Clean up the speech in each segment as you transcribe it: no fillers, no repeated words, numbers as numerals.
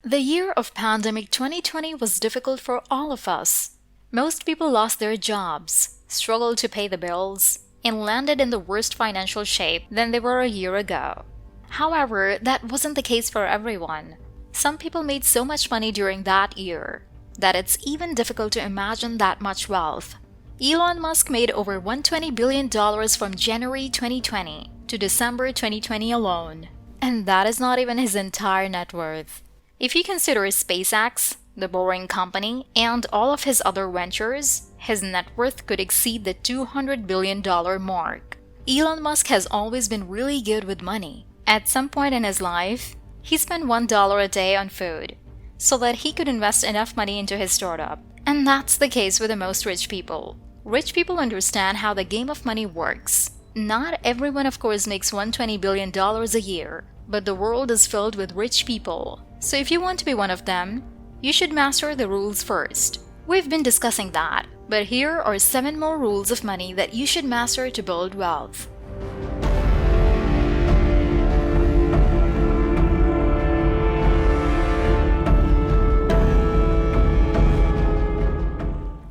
The year of pandemic 2020 was difficult for all of us. Most people lost their jobs, struggled to pay the bills, and landed in the worst financial shape than they were a year ago. However, that wasn't the case for everyone. Some people made so much money during that year that it's even difficult to imagine that much wealth. Elon Musk made over $120 billion from January 2020 to December 2020 alone. And that is not even his entire net worth. If you consider SpaceX, the Boring Company, and all of his other ventures, his net worth could exceed the $200 billion mark. Elon Musk has always been really good with money. At some point in his life, he spent $1 a day on food so that he could invest enough money into his startup. And that's the case with the most rich people. Rich people understand how the game of money works. Not everyone, of course, makes $120 billion a year, but the world is filled with rich people. So if you want to be one of them, you should master the rules first. We've been discussing that, but here are 7 more rules of money that you should master to build wealth.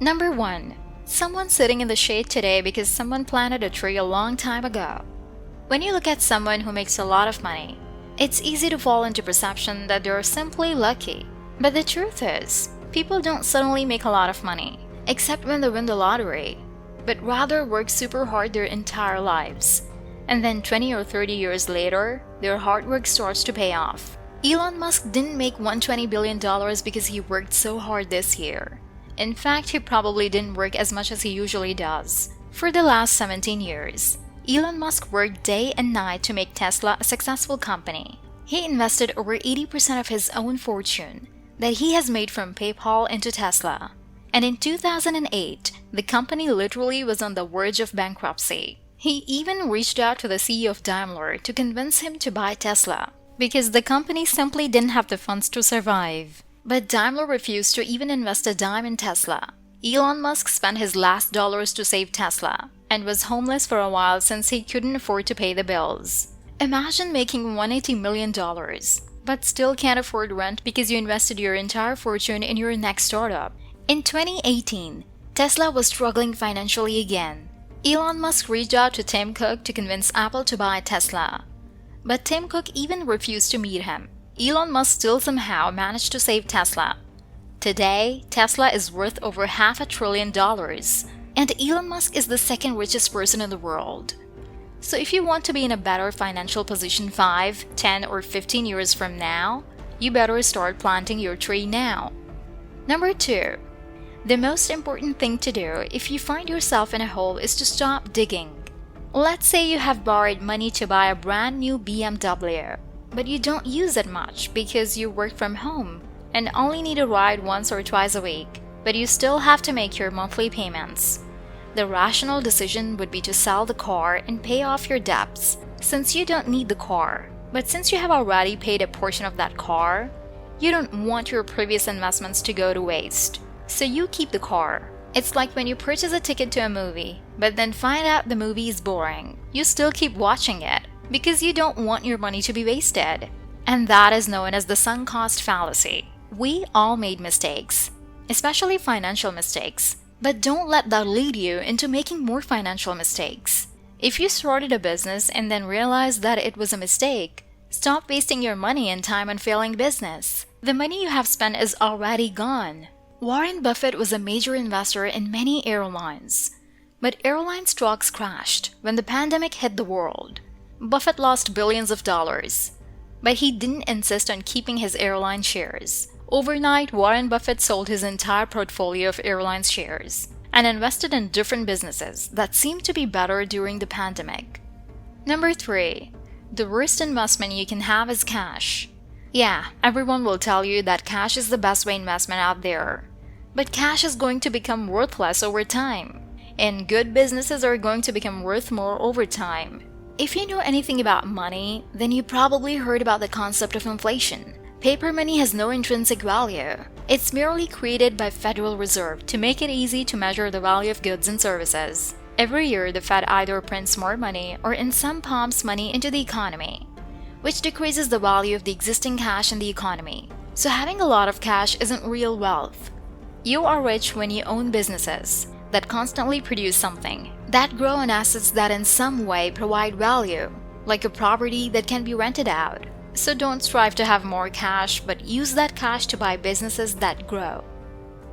Number 1. Someone sitting in the shade today because someone planted a tree a long time ago. When you look at someone who makes a lot of money, it's easy to fall into perception that they're simply lucky. But the truth is, people don't suddenly make a lot of money, except when they win the lottery, but rather work super hard their entire lives. And then 20 or 30 years later, their hard work starts to pay off. Elon Musk didn't make $120 billion because he worked so hard this year. In fact, he probably didn't work as much as he usually does. For the last 17 years, Elon Musk worked day and night to make Tesla a successful company. He invested over 80% of his own fortune that he has made from PayPal into Tesla. And in 2008, the company literally was on the verge of bankruptcy. He even reached out to the CEO of Daimler to convince him to buy Tesla, because the company simply didn't have the funds to survive. But Daimler refused to even invest a dime in Tesla. Elon Musk spent his last dollars to save Tesla and was homeless for a while since he couldn't afford to pay the bills. Imagine making $180 million, but still can't afford rent because you invested your entire fortune in your next startup. In 2018, Tesla was struggling financially again. Elon Musk reached out to Tim Cook to convince Apple to buy Tesla. But Tim Cook even refused to meet him. Elon Musk still somehow managed to save Tesla. Today, Tesla is worth over $500 billion, and Elon Musk is the second richest person in the world. So if you want to be in a better financial position 5, 10, or 15 years from now, you better start planting your tree now. Number 2. The most important thing to do if you find yourself in a hole is to stop digging. Let's say you have borrowed money to buy a brand new BMW, but you don't use it much because you work from home and only need a ride once or twice a week, but you still have to make your monthly payments. The rational decision would be to sell the car and pay off your debts, since you don't need the car. But since you have already paid a portion of that car, you don't want your previous investments to go to waste. So you keep the car. It's like when you purchase a ticket to a movie, but then find out the movie is boring. You still keep watching it, because you don't want your money to be wasted. And that is known as the sunk cost fallacy. We all made mistakes, especially financial mistakes, but don't let that lead you into making more financial mistakes. If you started a business and then realized that it was a mistake, stop wasting your money and time on failing business. The money you have spent is already gone. Warren Buffett was a major investor in many airlines, but airline stocks crashed when the pandemic hit the world. Buffett lost billions of dollars, but he didn't insist on keeping his airline shares. Overnight, Warren Buffett sold his entire portfolio of airline shares and invested in different businesses that seemed to be better during the pandemic. Number 3. The worst investment you can have is cash. Yeah, everyone will tell you that cash is the best way investment out there. But cash is going to become worthless over time, and good businesses are going to become worth more over time. If you know anything about money, then you probably heard about the concept of inflation. Paper money has no intrinsic value. It's merely created by Federal Reserve to make it easy to measure the value of goods and services. Every year, the Fed either prints more money or in some pumps money into the economy, which decreases the value of the existing cash in the economy. So having a lot of cash isn't real wealth. You are rich when you own businesses that constantly produce something, that grow on assets that in some way provide value, like a property that can be rented out. So don't strive to have more cash, but use that cash to buy businesses that grow.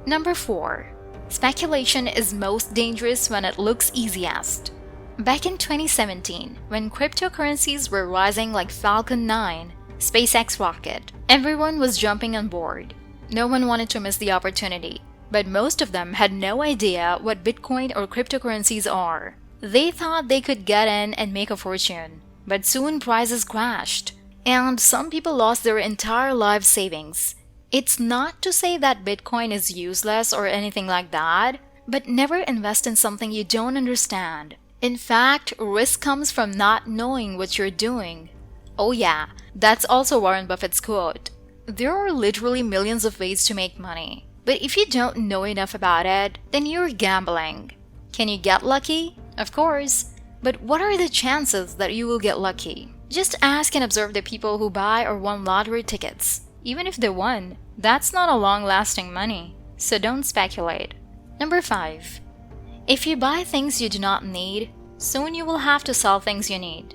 Number 4. Speculation is most dangerous when it looks easiest. Back in 2017, when cryptocurrencies were rising like Falcon 9, SpaceX rocket, everyone was jumping on board. No one wanted to miss the opportunity, but most of them had no idea what Bitcoin or cryptocurrencies are. They thought they could get in and make a fortune, but soon prices crashed, and some people lost their entire life savings. It's not to say that Bitcoin is useless or anything like that, but never invest in something you don't understand. In fact, risk comes from not knowing what you're doing. Oh yeah, that's also Warren Buffett's quote. There are literally millions of ways to make money, but if you don't know enough about it, then you're gambling. Can you get lucky? Of course. But what are the chances that you will get lucky? Just ask and observe the people who buy or won lottery tickets. Even if they won, that's not a long-lasting money, so don't speculate. Number 5. If you buy things you do not need, soon you will have to sell things you need.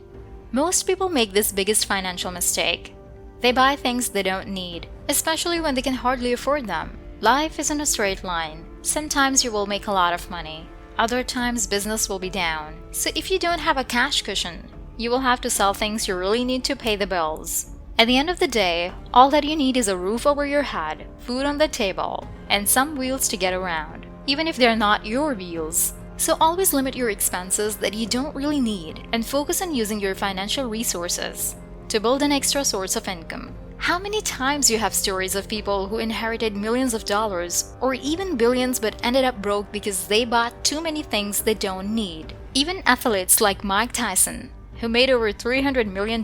Most people make this biggest financial mistake. They buy things they don't need, especially when they can hardly afford them. Life isn't a straight line. Sometimes you will make a lot of money. Other times business will be down. So if you don't have a cash cushion, you will have to sell things you really need to pay the bills. At the end of the day, all that you need is a roof over your head, food on the table, and some wheels to get around, even if they're not your wheels. So always limit your expenses that you don't really need and focus on using your financial resources to build an extra source of income. How many times you have stories of people who inherited millions of dollars or even billions but ended up broke because they bought too many things they don't need? Even athletes like Mike Tyson, who made over $300 million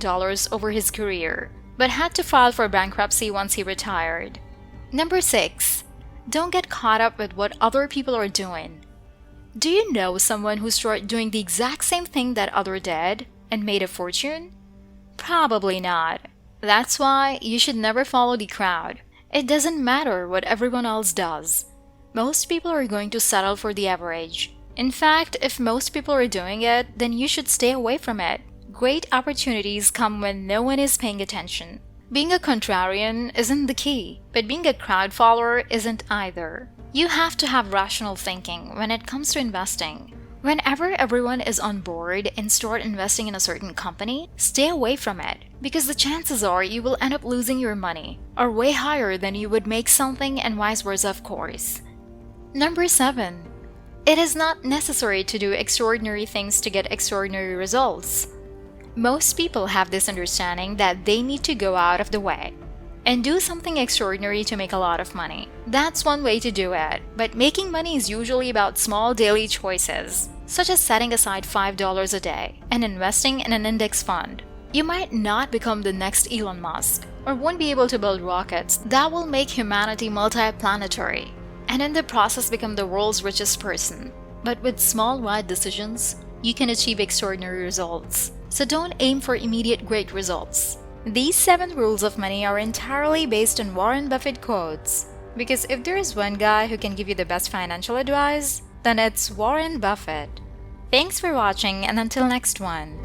over his career, but had to file for bankruptcy once he retired. Number 6. Don't get caught up with what other people are doing. Do you know someone who started doing the exact same thing that other did and made a fortune? Probably not. That's why you should never follow the crowd. It doesn't matter what everyone else does. Most people are going to settle for the average. In fact, if most people are doing it, then you should stay away from it. Great opportunities come when no one is paying attention. Being a contrarian isn't the key, but being a crowd follower isn't either. You have to have rational thinking when it comes to investing. Whenever everyone is on board and start investing in a certain company, stay away from it, because the chances are you will end up losing your money, or way higher than you would make something, and vice versa, of course. Number 7. It is not necessary to do extraordinary things to get extraordinary results. Most people have this understanding that they need to go out of the way and do something extraordinary to make a lot of money. That's one way to do it, but making money is usually about small daily choices, such as setting aside $5 a day and investing in an index fund. You might not become the next Elon Musk, or won't be able to build rockets that will make humanity multiplanetary, and in the process become the world's richest person. But with small right decisions, you can achieve extraordinary results. So don't aim for immediate great results. These 7 rules of money are entirely based on Warren Buffett quotes, because if there is one guy who can give you the best financial advice, then it's Warren Buffett. Thanks for watching, and until next one.